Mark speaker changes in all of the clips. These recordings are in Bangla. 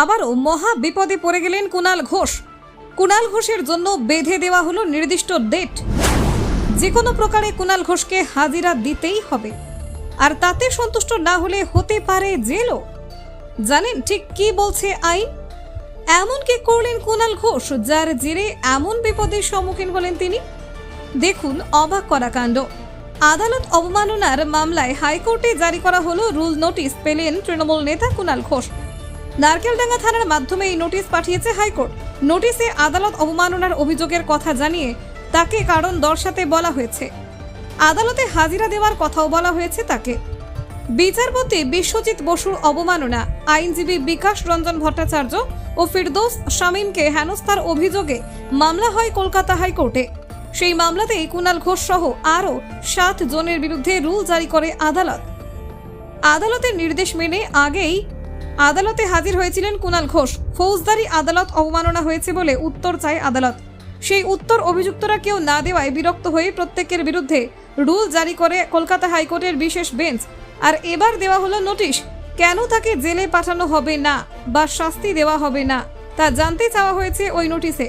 Speaker 1: আবারও মহা বিপদে পড়ে গেলেন কুণাল ঘোষ। কুণাল ঘোষের জন্য বেঁধে দেওয়া হলো নির্দিষ্ট ডেট। যে কোনো প্রকারে কুণাল ঘোষকে হাজিরা দিতেই হবে, আর তাতে সন্তুষ্ট না হলে হতে পারে জেলও। জানেন ঠিক কি বলছে আইন? এমন কি করলেন কুণাল ঘোষ যার জেরে এমন বিপদের সম্মুখীন হলেন তিনি? দেখুন অবাক করা কাণ্ড। আদালত অবমাননার মামলায় হাইকোর্টে জারি করা হলো রুল নোটিশ পেলেন তৃণমূল নেতা কুণাল ঘোষ। নারকেলডাঙ্গা থানার মাধ্যমে এই নোটিশ পাঠিয়েছে হাইকোর্ট। নোটিশে আদালত অবমাননার অভিযোগের কথা জানিয়ে তাকে কারণ দর্শাতে বলা হয়েছে। আদালতে হাজিরা দেওয়ার কথাও বলা হয়েছে তাকে। বিচারপতি বিশ্বজিৎ বসুর অবমাননা, আইনজীবী বিকাশ রঞ্জন ভট্টাচার্য ও ফিরদৌস শামীমকে হেনস্থার অভিযোগে মামলা হয় কলকাতা হাইকোর্টে। সেই মামলাতেই কুণাল ঘোষ সহ আরও 7 জনের বিরুদ্ধে রুল জারি করে আদালত। আদালতের নির্দেশ মেনে আগেই আদালতে হাজির হয়েছিলেন কুণাল ঘোষ। ফৌজদারি আদালত অবমাননা হয়েছে বলে উত্তর চায় আদালত। সেই উত্তর অভিযুক্তরা কেউ না দেওয়ায় বিরক্ত হয়ে প্রত্যেকের বিরুদ্ধে রুল জারি করে কলকাতা হাইকোর্টের বিশেষ বেঞ্চ। আর এবার দেওয়া হলো নোটিশ। কেন তাকে জেলে পাঠানো হবে না বা শাস্তি দেওয়া হবে না তা জানতে চাওয়া হয়েছে ওই নোটিশে।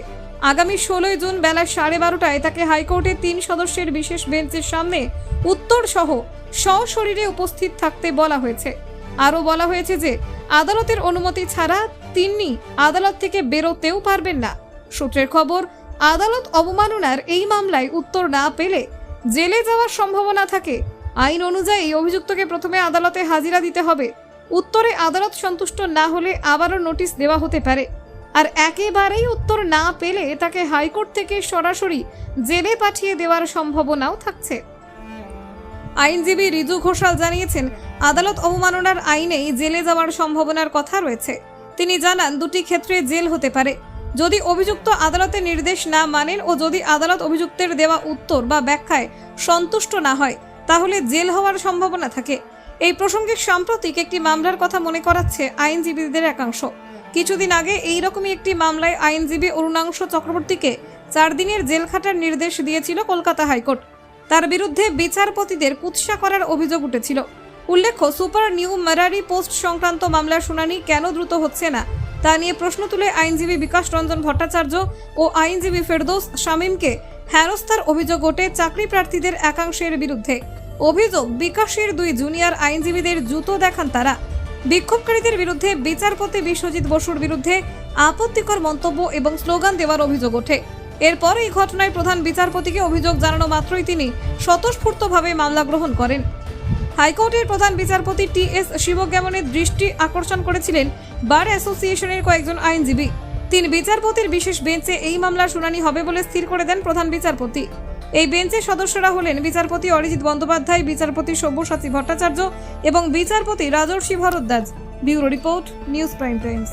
Speaker 1: আগামী 16 জুন বেলা 12:30টায় তাকে হাইকোর্টের 3 সদস্যের বিশেষ বেঞ্চের সামনে উত্তর সহ সশরীরে উপস্থিত থাকতে বলা হয়েছে। আরও বলা হয়েছে যে আদালতের অনুমতি ছাড়া তিনি আদালত থেকে বেরোতেও পারবেন না। সূত্রের খবর, আদালত অবমাননার এই মামলায় উত্তর না পেলে জেলে যাওয়ার সম্ভাবনা থাকে। আইন অনুযায়ী অভিযুক্তকে প্রথমে আদালতে হাজিরা দিতে হবে। উত্তরে আদালত সন্তুষ্ট না হলে আবারও নোটিশ দেওয়া হতে পারে। আর একেবারেই উত্তর না পেলে তাকে হাইকোর্ট থেকে সরাসরি জেলে পাঠিয়ে দেওয়ার সম্ভাবনাও থাকছে। আইনজীবী রিজু ঘোষাল জানিয়েছেন, আদালত অবমাননার আইনেই জেলে যাওয়ার সম্ভাবনার কথা রয়েছে। তিনি জানান, 2টি ক্ষেত্রে জেল হতে পারে। যদি অভিযুক্ত আদালতের নির্দেশ না মানেন ও যদি আদালত অভিযুক্তের দেওয়া উত্তর বা ব্যাখ্যায় সন্তুষ্ট না হয় তাহলে জেল হওয়ার সম্ভাবনা থাকে। এই প্রসঙ্গে সাম্প্রতিক একটি মামলার কথা মনে করাচ্ছে আইনজীবীদের একাংশ। কিছুদিন আগে এইরকমই একটি মামলায় আইনজীবী অরুণাংশ চক্রবর্তীকে 4 দিনের জেল খাটার নির্দেশ দিয়েছিল কলকাতা হাইকোর্ট। তার বিরুদ্ধে বিচারপতিদের কুৎসা করার অভিযোগ উঠেছিল। উল্লেখ্য, সুপার নিউ মারারি পোস্ট সংক্রান্ত মামলার শুনানি কেন দ্রুত হচ্ছে না তা নিয়ে প্রশ্ন তুলে আইনজীবী বিকাশ রঞ্জন ভট্টাচার্য ও আইনজীবী ফিরদৌস শামীমকে হেনস্থার অভিযোগ ওঠে চাকরি প্রার্থীদের একাংশের বিরুদ্ধে। অভিযোগ, বিকাশের 2 জুনিয়র আইনজীবীদের জুতো দেখান তারা। বিক্ষোভকারীদের বিরুদ্ধে বিচারপতি বিশ্বজিৎ বসুর বিরুদ্ধে আপত্তিকর মন্তব্য এবং স্লোগান দেওয়ার অভিযোগ ওঠে। এরপর এই ঘটনায় প্রধান বিচারপতিকে অভিযোগ জানানো মাত্রই তিনি স্বতঃস্ফূর্তভাবে মামলা গ্রহণ করেন। হাইকোর্টের প্রধান বিচারপতি টি.এস. শিবজ্ঞামনের দৃষ্টি আকর্ষণ করেছিলেন বার অ্যাসোসিয়েশনের কয়েকজন আইনজীবী। 3 বিচারপতির বিশেষ বেঞ্চে এই মামলার শুনানি হবে বলে স্থির করে দেন প্রধান বিচারপতি। এই বেঞ্চের সদস্যরা হলেন বিচারপতি অরিজিৎ বন্দ্যোপাধ্যায়, বিচারপতি সব্যসাচী ভট্টাচার্য এবং বিচারপতি Rajarshi Bharadwaj. Bureau report, news prime Times.